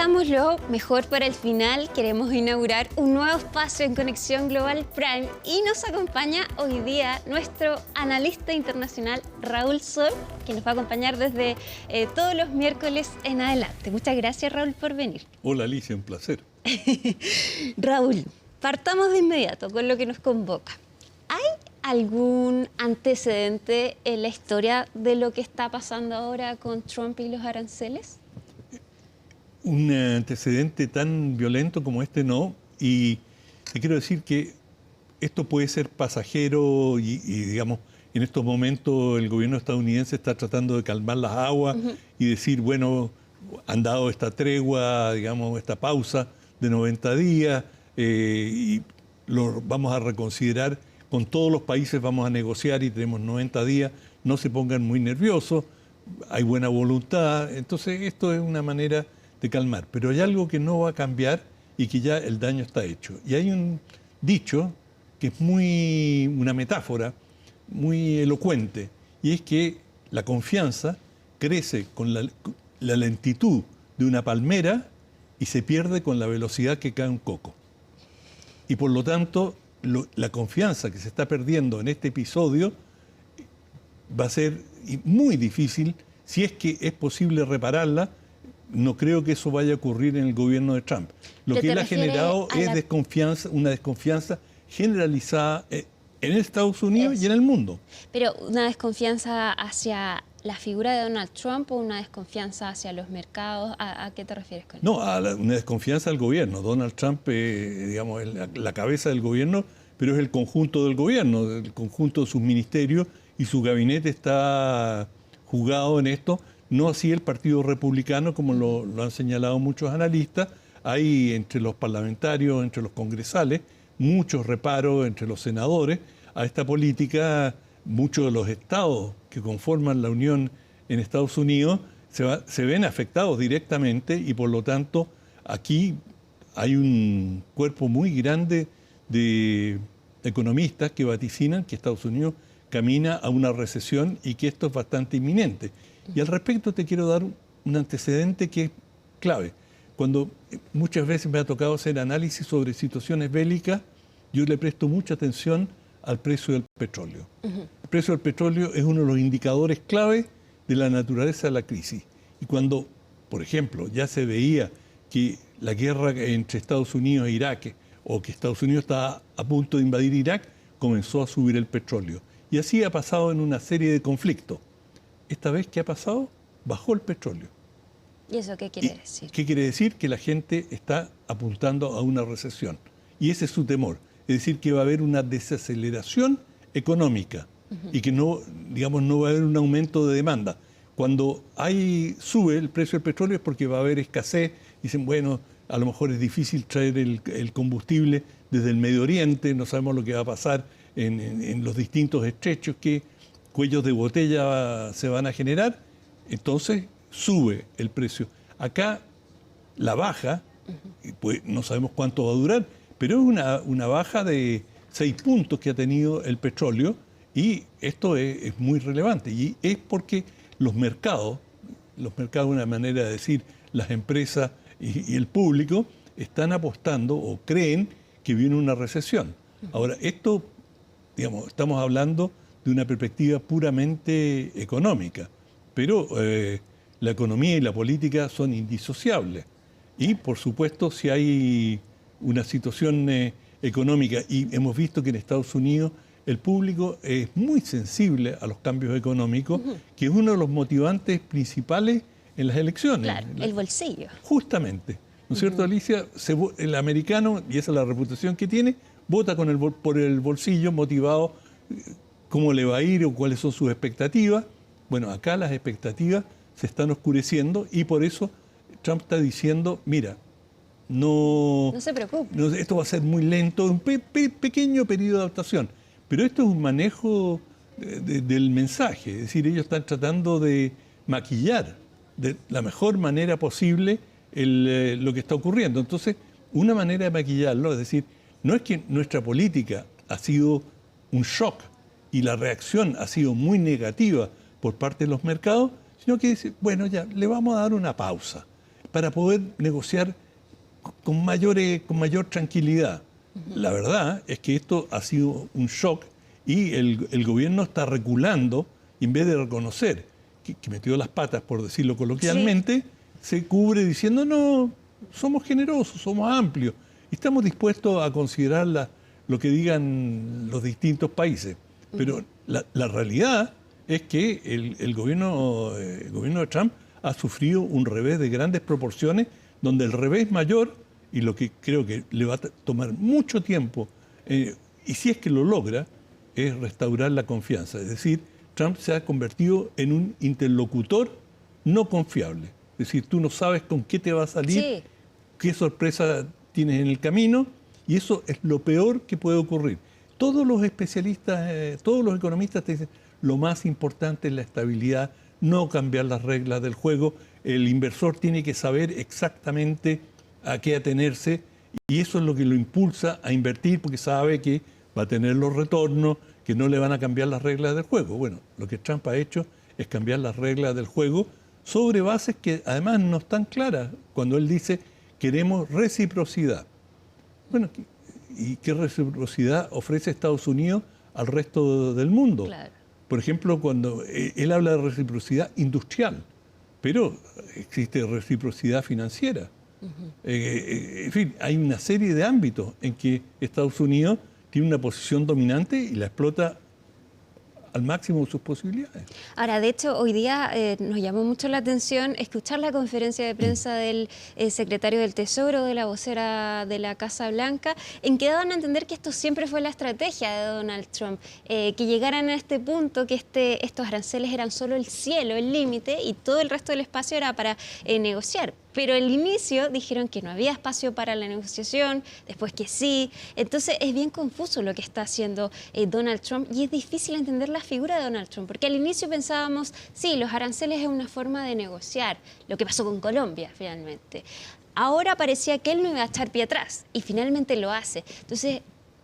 Dejámoslo mejor para el final. Queremos inaugurar un nuevo espacio en Conexión Global Prime y nos acompaña hoy día nuestro analista internacional Raúl Sol, que nos va a acompañar desde todos los miércoles en adelante. Muchas gracias, Raúl, por venir. Hola, Alicia, un placer. Raúl, partamos de inmediato con lo que nos convoca. ¿Hay algún antecedente en la historia de lo que está pasando ahora con Trump y los aranceles? Un antecedente tan violento como este no, y te quiero decir que esto puede ser pasajero y digamos, en estos momentos el gobierno estadounidense está tratando de calmar las aguas y decir, bueno, han dado esta tregua, digamos, esta pausa de 90 días y lo vamos a reconsiderar. Con todos los países vamos a negociar y tenemos 90 días, no se pongan muy nerviosos, hay buena voluntad, entonces esto es una manera de calmar. Pero hay algo que no va a cambiar y que ya el daño está hecho. Y hay un dicho que es una metáfora muy elocuente, y es que la confianza crece con la lentitud de una palmera y se pierde con la velocidad que cae un coco. Y por lo tanto, la confianza que se está perdiendo en este episodio va a ser muy difícil, si es que es posible repararla. No creo que eso vaya a ocurrir en el gobierno de Trump. Lo que él ha generado es desconfianza, una desconfianza generalizada en Estados Unidos y en el mundo. Pero ¿una desconfianza hacia la figura de Donald Trump o una desconfianza hacia los mercados? ¿A qué te refieres con eso? No, una desconfianza al gobierno. Donald Trump, digamos, es la cabeza del gobierno, pero es el conjunto del gobierno, el conjunto de sus ministerios, y su gabinete está jugado en esto. No así el Partido Republicano, como lo han señalado muchos analistas. Hay entre los parlamentarios, entre los congresales, muchos reparos entre los senadores a esta política. Muchos de los estados que conforman la Unión en Estados Unidos se ven afectados directamente, y por lo tanto aquí hay un cuerpo muy grande de economistas que vaticinan que Estados Unidos camina a una recesión y que esto es bastante inminente. Y al respecto te quiero dar un antecedente que es clave. Cuando muchas veces me ha tocado hacer análisis sobre situaciones bélicas, yo le presto mucha atención al precio del petróleo. El precio del petróleo es uno de los indicadores clave de la naturaleza de la crisis. Y cuando, por ejemplo, ya se veía que la guerra entre Estados Unidos e Irak, o que Estados Unidos estaba a punto de invadir Irak, comenzó a subir el petróleo. Y así ha pasado en una serie de conflictos. Esta vez, ¿qué ha pasado? Bajó el petróleo. ¿Y eso qué quiere decir? ¿Qué quiere decir? Que la gente está apuntando a una recesión. Y ese es su temor. Es decir, que va a haber una desaceleración económica y que no, digamos, no va a haber un aumento de demanda. Cuando sube el precio del petróleo es porque va a haber escasez. Dicen, bueno, a lo mejor es difícil traer el combustible desde el Medio Oriente, no sabemos lo que va a pasar en los distintos estrechos, que cuellos de botella se van a generar, entonces sube el precio. Acá la baja, pues no sabemos cuánto va a durar, pero es una baja de 6 puntos que ha tenido el petróleo, y esto es muy relevante. Y es porque los mercados, una manera de decir, las empresas y el público, están apostando o creen que viene una recesión. Ahora, esto, digamos, estamos hablando de una perspectiva puramente económica, pero la economía y la política son indisociables. Y, por supuesto, si hay una situación económica, y hemos visto que en Estados Unidos el público es muy sensible a los cambios económicos, que es uno de los motivantes principales en las elecciones. Claro, el bolsillo. Justamente. ¿No es cierto, Alicia? El americano, y esa es la reputación que tiene, vota por el bolsillo, motivado cómo le va a ir o cuáles son sus expectativas. Bueno, acá las expectativas se están oscureciendo, y por eso Trump está diciendo, mira, no se preocupe. Esto va a ser muy lento, un pequeño periodo de adaptación. Pero esto es un manejo del mensaje. Es decir, ellos están tratando de maquillar de la mejor manera posible lo que está ocurriendo. Entonces, una manera de maquillarlo, es decir, no es que nuestra política ha sido un shock y la reacción ha sido muy negativa por parte de los mercados, sino que dice, bueno, ya, le vamos a dar una pausa. para poder negociar con mayor tranquilidad. La verdad es que esto ha sido un shock y el gobierno está reculando, y en vez de reconocer que metió las patas, por decirlo coloquialmente, se cubre diciendo, no, somos generosos, somos amplios, y estamos dispuestos a considerar lo que digan los distintos países. Pero la realidad es que el gobierno de Trump ha sufrido un revés de grandes proporciones, donde el revés mayor, y lo que creo que le va a tomar mucho tiempo, y si es que lo logra, es restaurar la confianza. Es decir, Trump se ha convertido en un interlocutor no confiable. Es decir, tú no sabes con qué te va a salir, qué sorpresa tienes en el camino, y eso es lo peor que puede ocurrir. Todos los especialistas, todos los economistas te dicen, lo más importante es la estabilidad, no cambiar las reglas del juego. El inversor tiene que saber exactamente a qué atenerse, y eso es lo que lo impulsa a invertir, porque sabe que va a tener los retornos, que no le van a cambiar las reglas del juego. Bueno, lo que Trump ha hecho es cambiar las reglas del juego sobre bases que además no están claras. Cuando él dice, queremos reciprocidad. Bueno, ¿y qué reciprocidad ofrece Estados Unidos al resto del mundo? Claro. Por ejemplo, cuando él habla de reciprocidad industrial, pero existe reciprocidad financiera. En fin, hay una serie de ámbitos en que Estados Unidos tiene una posición dominante y la explota al máximo sus posibilidades. Ahora, de hecho, hoy día nos llamó mucho la atención escuchar la conferencia de prensa del secretario del Tesoro, de la vocera de la Casa Blanca, en que daban a entender que esto siempre fue la estrategia de Donald Trump, que llegaran a este punto, que estos aranceles eran solo el cielo, el límite, y todo el resto del espacio era para negociar. Pero al inicio dijeron que no había espacio para la negociación, después que sí. Entonces es bien confuso lo que está haciendo Donald Trump, y es difícil entender la figura de Donald Trump, porque al inicio pensábamos, sí, los aranceles es una forma de negociar, lo que pasó con Colombia finalmente. Ahora parecía que él no iba a echar pie atrás, y finalmente lo hace. Entonces,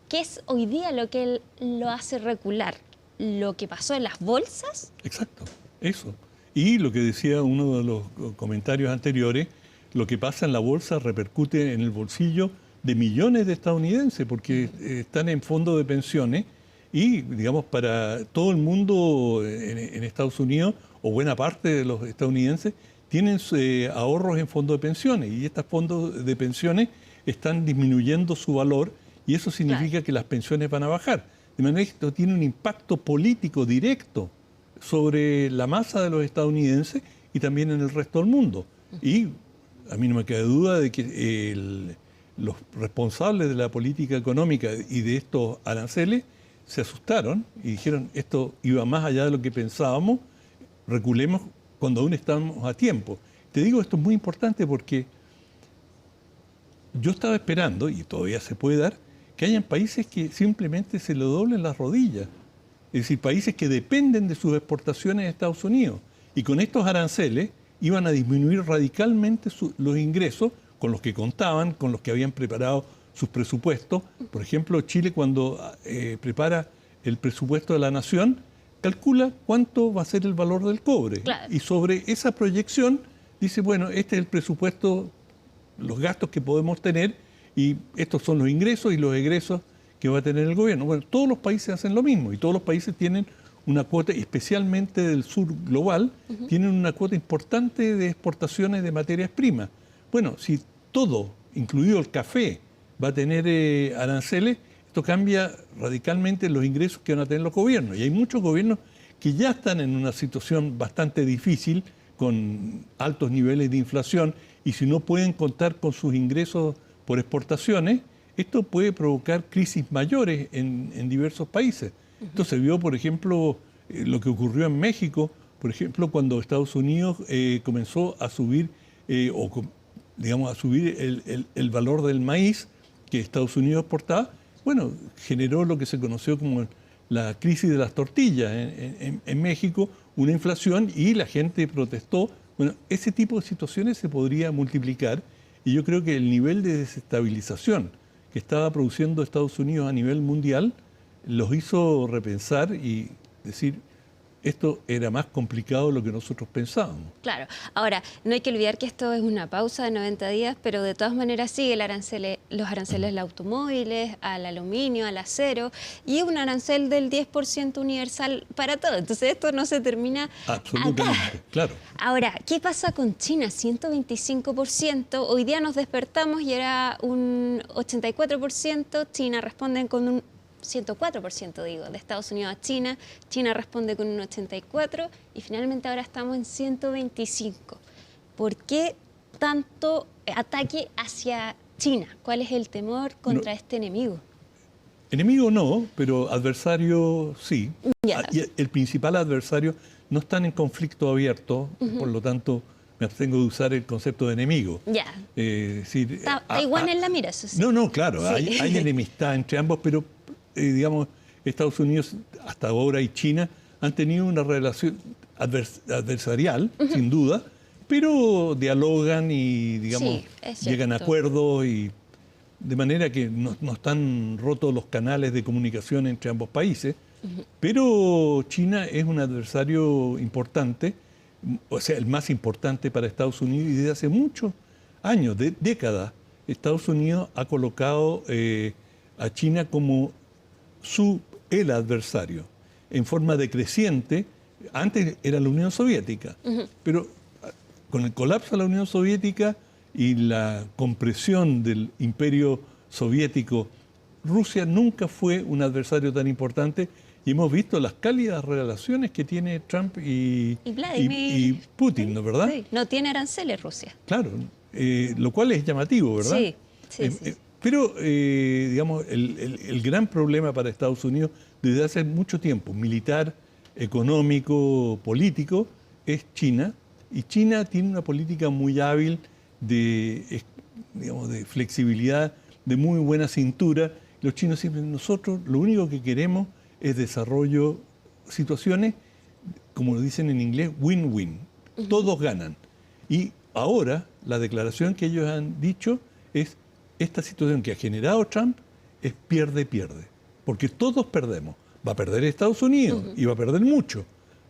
¿qué es hoy día lo que él lo hace recular? ¿Lo que pasó en las bolsas? Exacto, eso. Y lo que decía uno de los comentarios anteriores, lo que pasa en la bolsa repercute en el bolsillo de millones de estadounidenses, porque están en fondos de pensiones y, digamos, para todo el mundo en Estados Unidos, o buena parte de los estadounidenses, tienen ahorros en fondos de pensiones, y estos fondos de pensiones están disminuyendo su valor, y eso significa que las pensiones van a bajar. De manera que esto tiene un impacto político directo sobre la masa de los estadounidenses y también en el resto del mundo. Y a mí no me queda duda de que los responsables de la política económica y de estos aranceles se asustaron y dijeron, esto iba más allá de lo que pensábamos, reculemos cuando aún estamos a tiempo. Te digo, esto es muy importante porque yo estaba esperando, y todavía se puede dar, que hayan países que simplemente se lo doblen las rodillas. Es decir, países que dependen de sus exportaciones a Estados Unidos. Y con estos aranceles iban a disminuir radicalmente los ingresos con los que contaban, con los que habían preparado sus presupuestos. Por ejemplo, Chile, cuando prepara el presupuesto de la nación, calcula cuánto va a ser el valor del cobre. Claro. Y sobre esa proyección dice, bueno, este es el presupuesto, los gastos que podemos tener, y estos son los ingresos y los egresos que va a tener el gobierno. Bueno, todos los países hacen lo mismo, y todos los países tienen una cuota, especialmente del sur global, tienen una cuota importante de exportaciones de materias primas. Bueno, si todo, incluido el café, va a tener aranceles, esto cambia radicalmente los ingresos que van a tener los gobiernos. Y hay muchos gobiernos que ya están en una situación bastante difícil, con altos niveles de inflación, y si no pueden contar con sus ingresos por exportaciones, esto puede provocar crisis mayores en diversos países. Esto se vio, por ejemplo, lo que ocurrió en México, por ejemplo, cuando Estados Unidos comenzó a subir, a subir el valor del maíz que Estados Unidos exportaba. Bueno, generó lo que se conoció como la crisis de las tortillas en México, una inflación, y la gente protestó. Bueno, ese tipo de situaciones se podría multiplicar, y yo creo que el nivel de desestabilización que estaba produciendo Estados Unidos a nivel mundial los hizo repensar y decir, Claro. esto era más complicado de lo que nosotros pensábamos. Claro. Ahora, no hay que olvidar que esto es una pausa de 90 días, pero de todas maneras sigue los aranceles a los automóviles, al aluminio, al acero, y un arancel del 10% universal para todo. Entonces esto no se termina Absolutamente, acá. claro. Ahora, ¿qué pasa con China? 125%. Hoy día nos despertamos y era un 84%. China responde con un 104%, digo, de Estados Unidos a China. China responde con un 84% y finalmente ahora estamos en 125%. ¿Por qué tanto ataque hacia China? ¿Cuál es el temor contra este enemigo? Enemigo no, pero adversario sí. Ya. Y el principal adversario no están en conflicto abierto, por lo tanto me abstengo de usar el concepto de enemigo. Ya. Decir, Taiwán en la mira, eso sí. No, claro, Sí. hay enemistad entre ambos, pero digamos, Estados Unidos hasta ahora y China han tenido una relación adversarial, sin duda, pero dialogan y, digamos, Sí, es llegan a cierto. acuerdos y de manera que no están rotos los canales de comunicación entre ambos países. Pero China es un adversario importante, o sea, el más importante para Estados Unidos, y desde hace muchos años, décadas, Estados Unidos ha colocado a China como el adversario, en forma decreciente. Antes era la Unión Soviética, pero con el colapso de la Unión Soviética y la compresión del imperio soviético, Rusia nunca fue un adversario tan importante y hemos visto las cálidas relaciones que tiene Trump y Vladimir. Putin, ¿no es verdad? Sí. No tiene aranceles Rusia. Claro, lo cual es llamativo, ¿verdad? Sí, sí. Pero, digamos, el gran problema para Estados Unidos desde hace mucho tiempo, militar, económico, político, es China. Y China tiene una política muy hábil digamos, de flexibilidad, de muy buena cintura. Los chinos siempre, nosotros lo único que queremos es desarrollo, situaciones, como lo dicen en inglés, win-win. Todos ganan. Y ahora la declaración que ellos han dicho es: esta situación que ha generado Trump es pierde-pierde, porque todos perdemos. Va a perder Estados Unidos y va a perder mucho.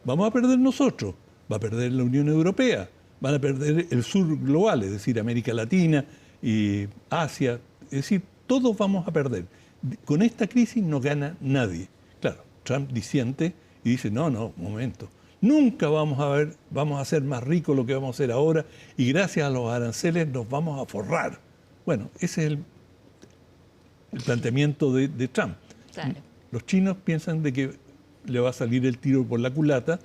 Vamos a perder nosotros, va a perder la Unión Europea, van a perder el sur global, es decir, América Latina y Asia. Es decir, todos vamos a perder. Con esta crisis no gana nadie. Claro, Trump disiente y dice, no, momento. Nunca vamos a ser más ricos lo que vamos a hacer ahora y gracias a los aranceles nos vamos a forrar. Bueno, ese es el planteamiento de Trump. Claro. Los chinos piensan de que le va a salir el tiro por la culata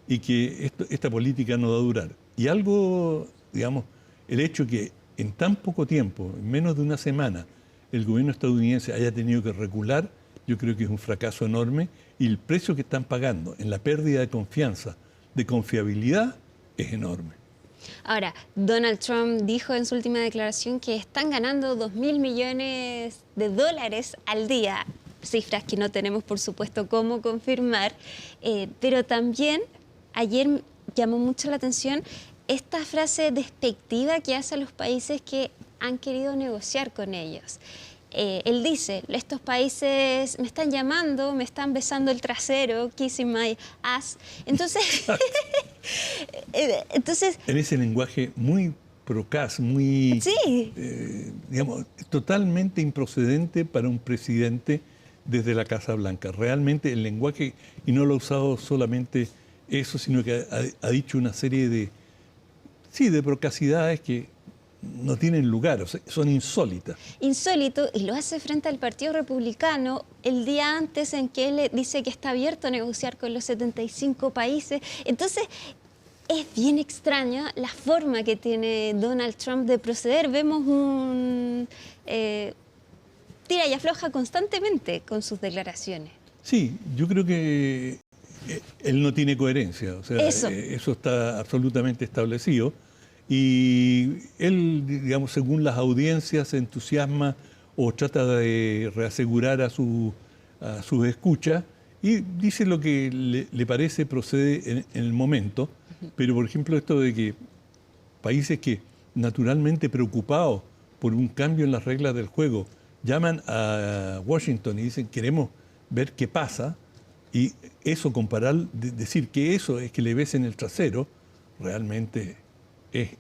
y que esta política no va a durar. Y algo, digamos, el hecho que en tan poco tiempo, en menos de una semana, el gobierno estadounidense haya tenido que recular, yo creo que es un fracaso enorme y el precio que están pagando en la pérdida de confianza, de confiabilidad, es enorme. Ahora, Donald Trump dijo en su última declaración que están ganando 2.000 millones de dólares al día, cifras que no tenemos, por supuesto, cómo confirmar, pero también ayer llamó mucho la atención esta frase despectiva que hace a los países que han querido negociar con ellos. Él dice, estos países me están llamando, me están besando el trasero, kissing my ass. Entonces, en ese lenguaje muy procaz, muy, sí, digamos, totalmente improcedente para un presidente desde la Casa Blanca. Realmente el lenguaje, y no lo ha usado solamente eso, sino que ha dicho una serie de procacidades que no tienen lugar, o sea, son insólitas. Insólito, y lo hace frente al Partido Republicano el día antes en que él dice que está abierto a negociar con los 75 países. Entonces, es bien extraña la forma que tiene Donald Trump de proceder. Vemos un tira y afloja constantemente con sus declaraciones. Sí, yo creo que él no tiene coherencia, o sea, eso está absolutamente establecido. Y él, digamos, según las audiencias, se entusiasma o trata de reasegurar a sus escuchas y dice lo que le parece procede en el momento. Pero, por ejemplo, esto de que países que naturalmente preocupados por un cambio en las reglas del juego llaman a Washington y dicen queremos ver qué pasa, Y eso, comparar, decir que eso es que le besen el trasero, realmente es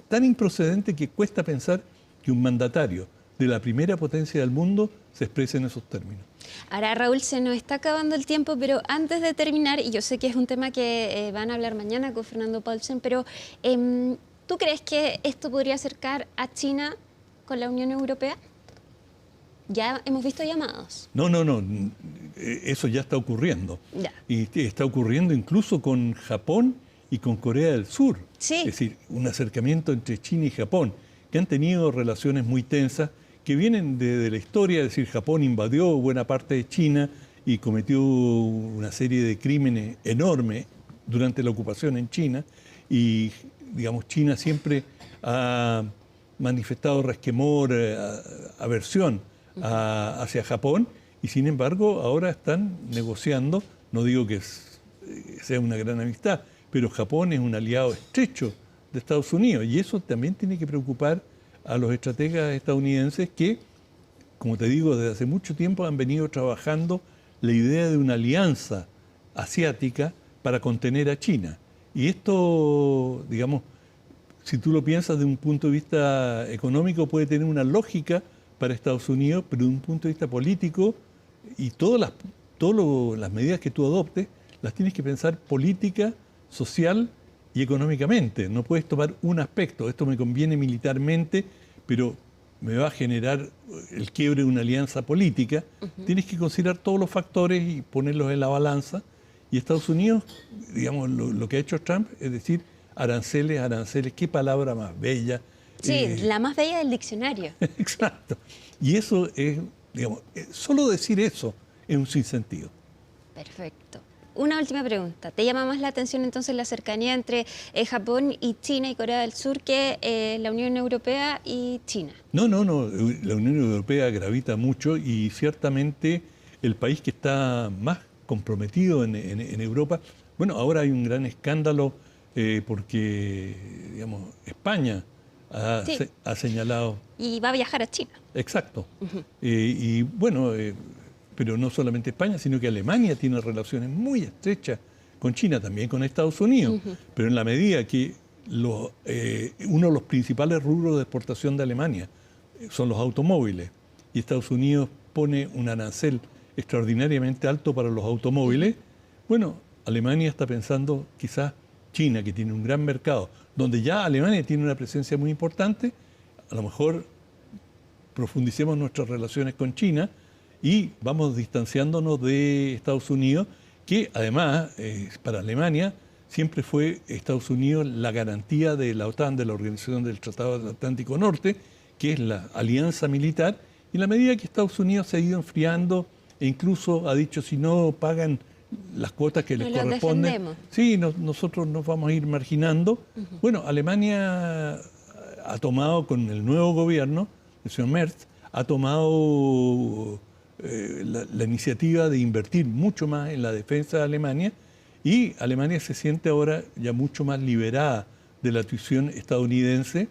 tan improcedente que cuesta pensar que un mandatario de la primera potencia del mundo se exprese en esos términos. Ahora, Raúl, se nos está acabando el tiempo, pero antes de terminar, y yo sé que es un tema que van a hablar mañana con Fernando Paulsen, pero ¿tú crees que esto podría acercar a China con la Unión Europea? Ya hemos visto llamados. No, eso ya está ocurriendo. Ya. Y está ocurriendo incluso con Japón y con Corea del Sur. Sí. Es decir, un acercamiento entre China y Japón, que han tenido relaciones muy tensas, que vienen de la historia. Es decir, Japón invadió buena parte de China y cometió una serie de crímenes enormes durante la ocupación en China. Y, digamos, China siempre ha manifestado resquemor, aversión hacia Japón, y sin embargo ahora están negociando. No digo que sea una gran amistad, pero Japón es un aliado estrecho de Estados Unidos, y eso también tiene que preocupar a los estrategas estadounidenses que, como te digo, desde hace mucho tiempo han venido trabajando la idea de una alianza asiática para contener a China. Y esto, digamos, si tú lo piensas de un punto de vista económico, puede tener una lógica para Estados Unidos, pero de un punto de vista político, y todas las medidas que tú adoptes, las tienes que pensar política, social y económicamente. No puedes tomar un aspecto, esto me conviene militarmente, pero me va a generar el quiebre de una alianza política. Tienes que considerar todos los factores y ponerlos en la balanza. Y Estados Unidos, digamos, lo que ha hecho Trump es decir, aranceles, qué palabra más bella. Sí, la más bella del diccionario. Exacto. Y eso es, digamos, solo decir eso es un sinsentido. Perfecto. Una última pregunta. ¿Te llama más la atención entonces la cercanía entre Japón y China y Corea del Sur que la Unión Europea y China? No. La Unión Europea gravita mucho, y ciertamente el país que está más comprometido en Europa. Bueno, ahora hay un gran escándalo porque, digamos, España ha señalado. Y va a viajar a China. Exacto. Y bueno, pero no solamente España, sino que Alemania tiene relaciones muy estrechas con China, también con Estados Unidos. Pero en la medida que uno de los principales rubros de exportación de Alemania son los automóviles, y Estados Unidos pone un arancel extraordinariamente alto para los automóviles, bueno, Alemania está pensando quizás China, que tiene un gran mercado, donde ya Alemania tiene una presencia muy importante, a lo mejor profundicemos nuestras relaciones con China y vamos distanciándonos de Estados Unidos, que además para Alemania siempre fue Estados Unidos la garantía de la OTAN, de la Organización del Tratado del Atlántico Norte, que es la alianza militar, y en la medida que Estados Unidos se ha ido enfriando e incluso ha dicho, si no pagan las cuotas que les corresponden, sí, nosotros nos vamos a ir marginando. Bueno, Alemania ha tomado, con el nuevo gobierno, el señor Merz, ha tomado la iniciativa de invertir mucho más en la defensa de Alemania, y Alemania se siente ahora ya mucho más liberada de la tuición estadounidense,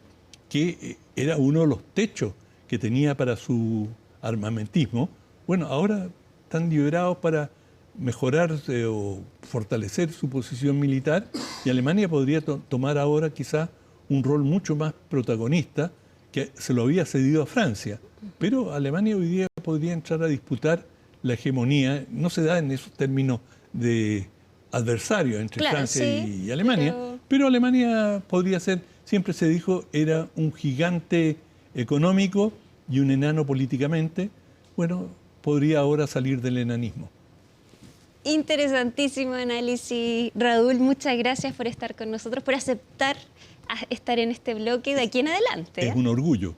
que era uno de los techos que tenía para su armamentismo. Bueno, ahora están liberados para mejorar o fortalecer su posición militar, y Alemania podría tomar ahora quizás un rol mucho más protagonista, que se lo había cedido a Francia. Pero Alemania hoy día podría entrar a disputar la hegemonía. No se da en esos términos de adversario entre Francia y Alemania, pero Alemania podría ser, siempre se dijo, era un gigante económico y un enano políticamente. Bueno, podría ahora salir del enanismo. Interesantísimo análisis, Raúl. Muchas gracias por estar con nosotros, por aceptar estar en este bloque de aquí en adelante. Es un orgullo.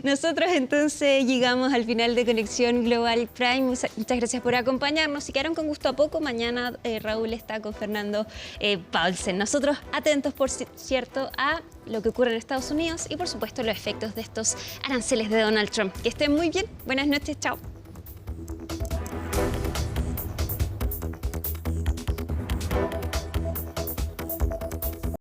Nosotros entonces llegamos al final de Conexión Global Prime. Muchas gracias por acompañarnos. Si quedaron con gusto a poco, mañana Raúl está con Fernando Paulsen. Nosotros atentos, por cierto, a lo que ocurre en Estados Unidos y, por supuesto, los efectos de estos aranceles de Donald Trump. Que estén muy bien. Buenas noches. Chao.